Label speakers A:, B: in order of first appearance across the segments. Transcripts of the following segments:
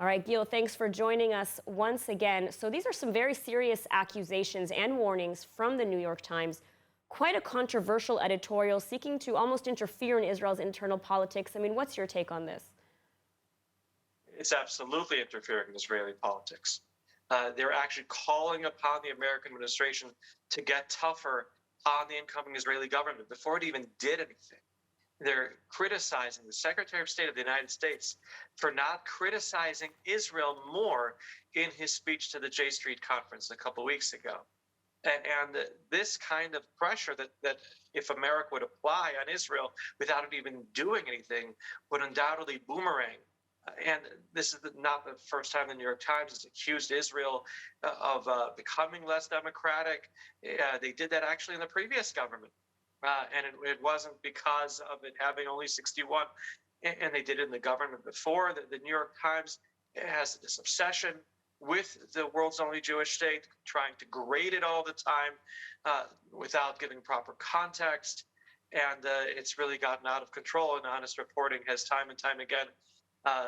A: All right, Gil, thanks for joining us once again. So these are some very serious accusations and warnings from the New York Times. Quite a controversial editorial seeking to almost interfere in Israel's internal politics. I mean, what's your take on this?
B: It's absolutely interfering in Israeli politics. They're actually calling upon the American administration to get tougher on the incoming Israeli government before it even did anything. They're criticizing the Secretary of State of the United States for not criticizing Israel more in his speech to the J Street conference a couple weeks ago. And this kind of pressure that if America would apply on Israel without it even doing anything would undoubtedly boomerang. And this is not the first time the New York Times has accused Israel of becoming less democratic. They did that actually in the previous government. And it wasn't because of it having only 61. And they did it in the government before. The New York Times has this obsession with the world's only Jewish state, trying to grade it all the time without giving proper context. And it's really gotten out of control. And honest reporting has time and time again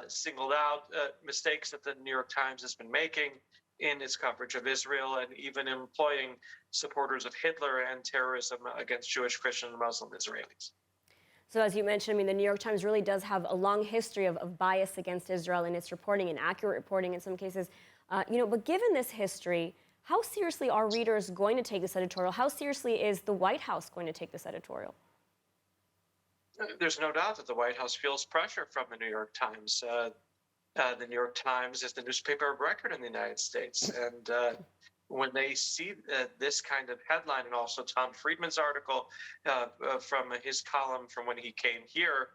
B: singled out mistakes that the New York Times has been making in its coverage of Israel and even employing supporters of Hitler and terrorism against Jewish, Christian, and Muslim Israelis.
A: So as you mentioned, I mean, the New York Times really does have a long history of bias against Israel in its reporting, and accurate reporting in some cases. But given this history, how seriously are readers going to take this editorial? How seriously is the White House going to take this editorial?
B: There's no doubt that the White House feels pressure from the New York Times. The New York Times is the newspaper of record in the United States. And when they see this kind of headline, and also Tom Friedman's article from his column from when he came here,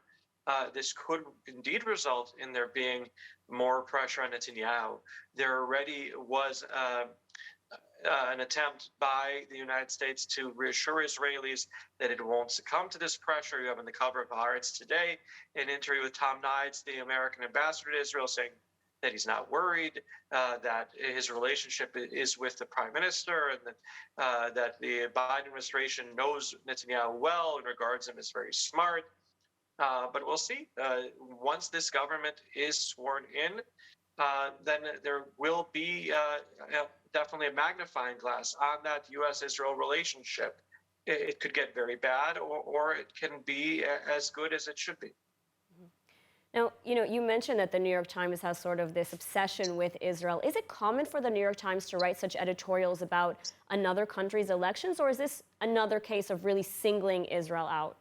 B: this could indeed result in there being more pressure on Netanyahu. There already was an attempt by the United States to reassure Israelis that it won't succumb to this pressure. You have on the cover of Haaretz today an interview with Tom Nides, the American ambassador to Israel, saying that he's not worried, that his relationship is with the prime minister, and that the Biden administration knows Netanyahu well and regards him as very smart. But we'll see. Once this government is sworn in, then there will be definitely a magnifying glass on that U.S.-Israel relationship. It could get very bad, or it can be as good as it should be.
A: Now, you mentioned that the New York Times has sort of this obsession with Israel. Is it common for the New York Times to write such editorials about another country's elections, or is this another case of really singling Israel out?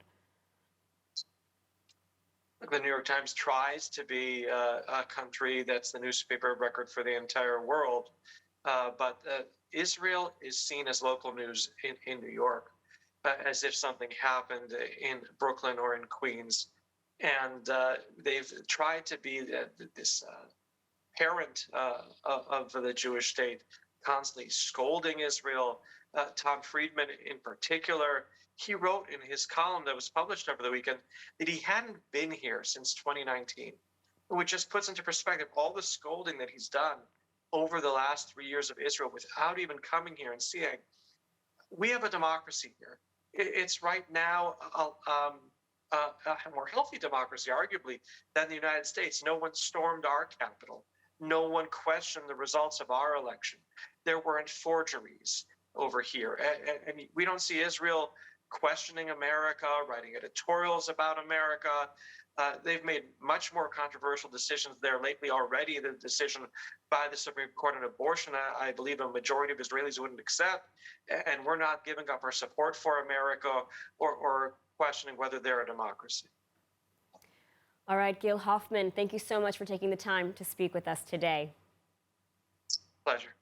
B: The New York Times tries to be a country that's the newspaper of record for the entire world, but Israel is seen as local news in New York, as if something happened in Brooklyn or in Queens. And they've tried to be this parent of the Jewish state, constantly scolding Israel. Tom Friedman in particular, he wrote in his column that was published over the weekend that he hadn't been here since 2019, which just puts into perspective all the scolding that he's done over the last 3 years of Israel without even coming here and seeing. We have a democracy here. It's right now a more healthy democracy, arguably, than the United States. No one stormed our Capitol. No one questioned the results of our election. There weren't forgeries over here. And we don't see Israel questioning America, writing editorials about America. They've made much more controversial decisions there lately already. The decision by the Supreme Court on abortion, I believe a majority of Israelis wouldn't accept. And we're not giving up our support for America or questioning whether they're a democracy.
A: All right, Gil Hoffman, thank you so much for taking the time to speak with us today.
B: Pleasure.